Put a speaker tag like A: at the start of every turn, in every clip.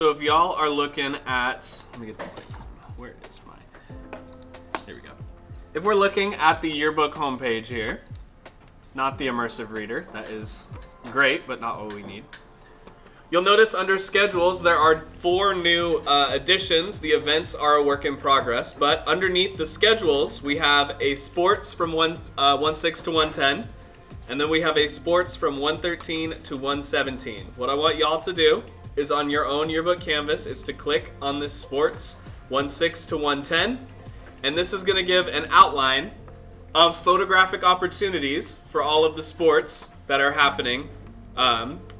A: So if y'all are looking at, let me get that thing. Where is my, here we go. If we're looking at the yearbook homepage here, not the immersive reader, that is great, but not what we need. You'll notice under schedules, there are 4 new additions. The events are a work in progress, but underneath the schedules, we have a sports from 1:6 to 1:10, and then we have a sports from 1:13 to 1:17. What I want y'all to do is on your own yearbook canvas is to click on this sports 1:6 to 1:10, and this is gonna give an outline of photographic opportunities for all of the sports that are happening.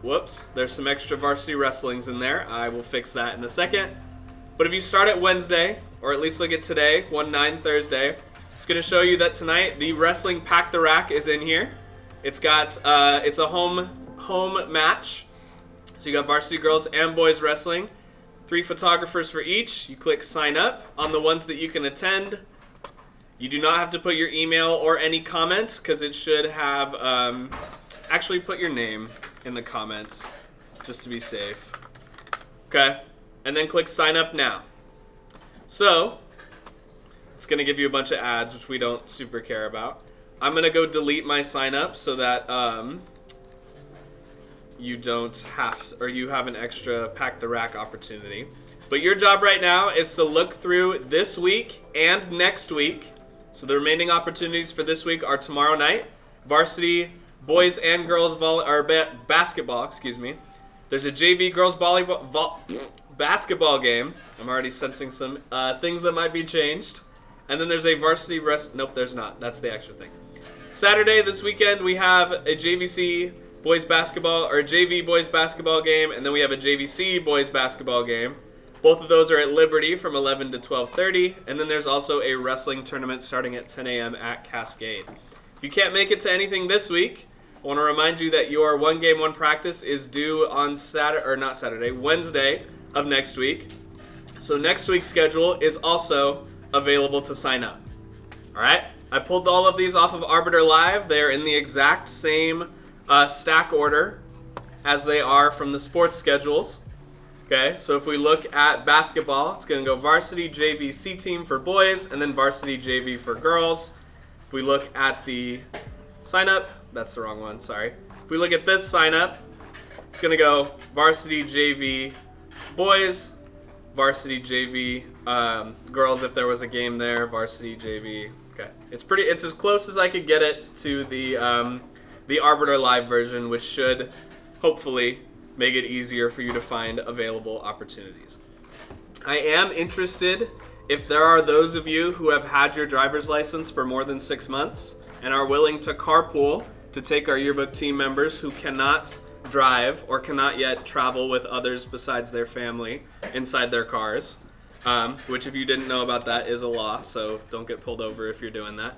A: Whoops, there's some extra varsity wrestlings in there. I will fix that in a second. But if you start at Wednesday, or at least look at today, 1/9 Thursday, it's gonna show you that tonight the wrestling Pack the Rack is in here. It's got, it's a home match. So you got varsity girls and boys wrestling. 3 photographers for each. You click sign up on the ones that you can attend. You do not have to put your email or any comment because it should have, actually put your name in the comments just to be safe. Okay, and then click sign up now. So it's gonna give you a bunch of ads, which we don't super care about. I'm gonna go delete my sign up so that you don't have, or you have an extra Pack the Rack opportunity. But your job right now is to look through this week and next week. So the remaining opportunities for this week are tomorrow night, varsity boys and girls basketball, excuse me. There's a JV girls basketball game. I'm already sensing some things that might be changed. And then there's a varsity nope, there's not. That's the extra thing. Saturday, this weekend, we have a JVC boys basketball, or a JV boys basketball game, and then we have a JVC boys basketball game. Both of those are at Liberty from 11 to 12:30, and then there's also a wrestling tournament starting at 10 a.m. at Cascade. If you can't make it to anything this week, I want to remind you that your 1 game, 1 practice is due on Wednesday of next week. So next week's schedule is also available to sign up. All right, I pulled all of these off of Arbiter Live. They are in the exact same stack order as they are from the sports schedules. Okay, so if we look at basketball, it's going to go varsity JV team for boys and then varsity JV for girls. If we look at the sign up, that's the wrong one, sorry. If we look at this sign up, it's going to go varsity JV boys, varsity JV girls if there was a game there, varsity JV. Okay, it's as close as I could get it to the Arbiter Live version, which should hopefully make it easier for you to find available opportunities. I am interested if there are those of you who have had your driver's license for more than 6 months and are willing to carpool to take our yearbook team members who cannot drive or cannot yet travel with others besides their family inside their cars, which if you didn't know about that is a law, so don't get pulled over if you're doing that.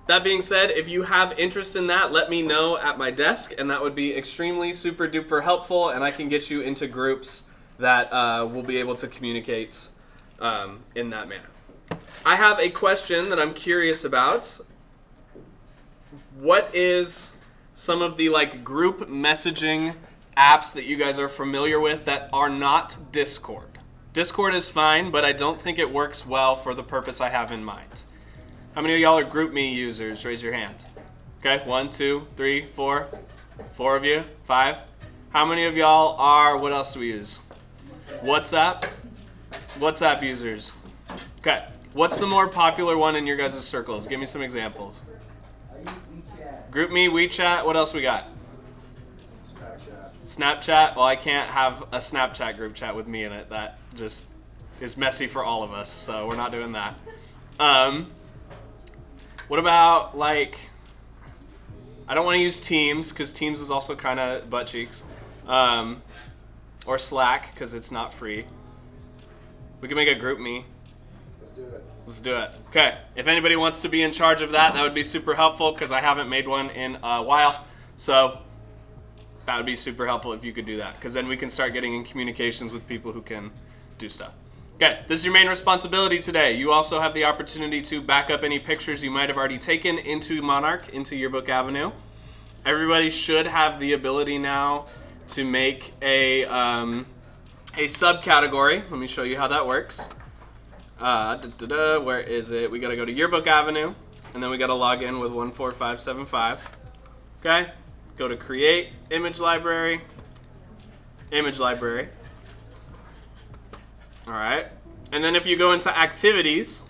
A: That being said, if you have interest in that, let me know at my desk, and that would be extremely super duper helpful, and I can get you into groups that will be able to communicate in that manner. I have a question that I'm curious about. What is some of the group messaging apps that you guys are familiar with that are not Discord? Discord is fine, but I don't think it works well for the purpose I have in mind. How many of y'all are GroupMe users? Raise your hand. Okay, 1, 2, 3, 4. 4 of you? 5? How many of y'all are, what else do we use? WhatsApp? WhatsApp users. Okay, what's the more popular one in your guys' circles? Give me some examples.
B: I use WeChat.
A: GroupMe, WeChat, what else we got? Snapchat? Well, I can't have a Snapchat group chat with me in it. That just is messy for all of us, so we're not doing that. What about, I don't want to use Teams, because Teams is also kind of butt cheeks. Or Slack, because it's not free. We can make a GroupMe. Let's do it. Okay, if anybody wants to be in charge of that, that would be super helpful, because I haven't made one in a while. So that would be super helpful if you could do that, because then we can start getting in communications with people who can do stuff. Okay, this is your main responsibility today. You also have the opportunity to back up any pictures you might have already taken into Monarch, into Yearbook Avenue. Everybody should have the ability now to make a subcategory. Let me show you how that works. Where is it? We got to go to Yearbook Avenue, and then we got to log in with 14575. Okay? Go to Create, Image Library. All right. And then if you go into Activities,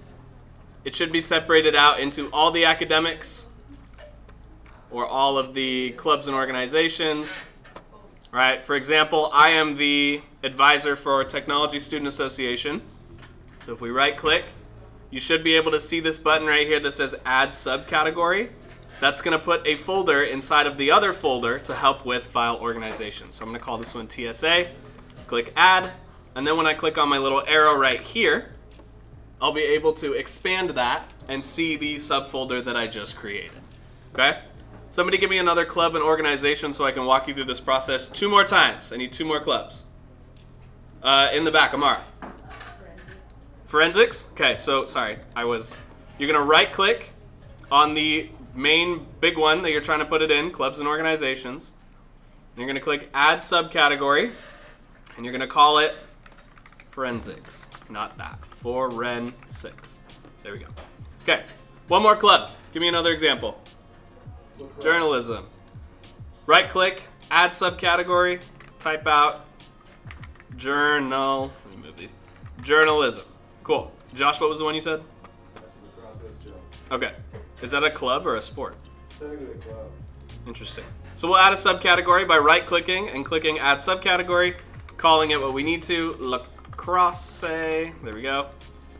A: it should be separated out into all the academics or all of the clubs and organizations. All right. For example, I am the advisor for Technology Student Association. So if we right-click, you should be able to see this button right here that says Add Subcategory. That's going to put a folder inside of the other folder to help with file organization. So I'm going to call this one TSA, click Add, and then when I click on my little arrow right here, I'll be able to expand that and see the subfolder that I just created. Okay? Somebody give me another club and organization so I can walk you through this process 2 more times. I need 2 more clubs. In the back, Amara. Forensics? Okay, so sorry, you're gonna right click on the main big one that you're trying to put it in, clubs and organizations. And you're gonna click Add Subcategory, and you're gonna call it Forensics. Not that. Forensics. There we go. Okay, one more club. Give me another example. Journalism. Right click, add subcategory, type out journal. Let me move these. Journalism. Cool. Josh, what was the one you said? Okay. Is that a club or a sport?
B: It's technically a club.
A: Interesting. So we'll add a subcategory by right clicking and clicking add subcategory, calling it what we need to, lacrosse. There we go.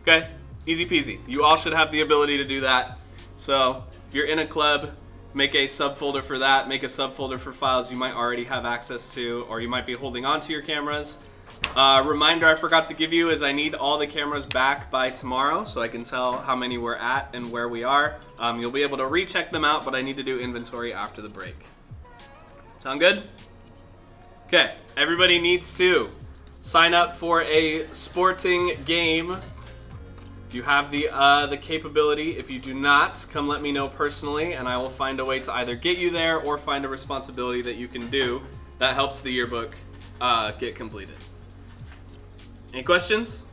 A: Okay. Easy peasy. You all should have the ability to do that. So if you're in a club, make a subfolder for that. Make a subfolder for files you might already have access to, or you might be holding onto your cameras. Reminder I forgot to give you is I need all the cameras back by tomorrow so I can tell how many we're at and where we are. You'll be able to recheck them out, but I need to do inventory after the break. Sound good? Okay, everybody needs to sign up for a sporting game. If you have the capability, if you do not, come let me know personally, and I will find a way to either get you there or find a responsibility that you can do that helps the yearbook get completed. Any questions?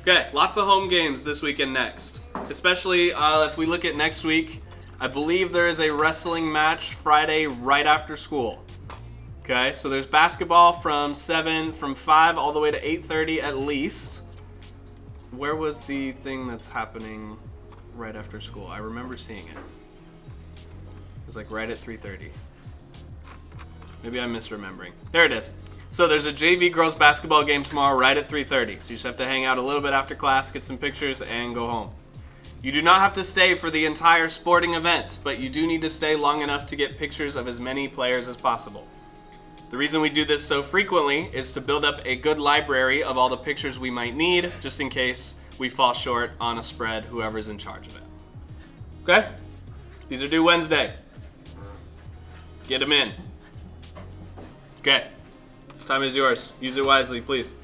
A: Okay, lots of home games this week and next. Especially if we look at next week, I believe there is a wrestling match Friday right after school. Okay, so there's basketball from 5 all the way to 8:30 at least. Where was the thing that's happening right after school? I remember seeing it. It was like right at 3:30. Maybe I'm misremembering. There it is. So there's a JV girls basketball game tomorrow right at 3:30. So you just have to hang out a little bit after class, get some pictures, and go home. You do not have to stay for the entire sporting event, but you do need to stay long enough to get pictures of as many players as possible. The reason we do this so frequently is to build up a good library of all the pictures we might need, just in case we fall short on a spread, whoever's in charge of it. Okay? These are due Wednesday. Get them in. Okay. This time is yours. Use it wisely, please.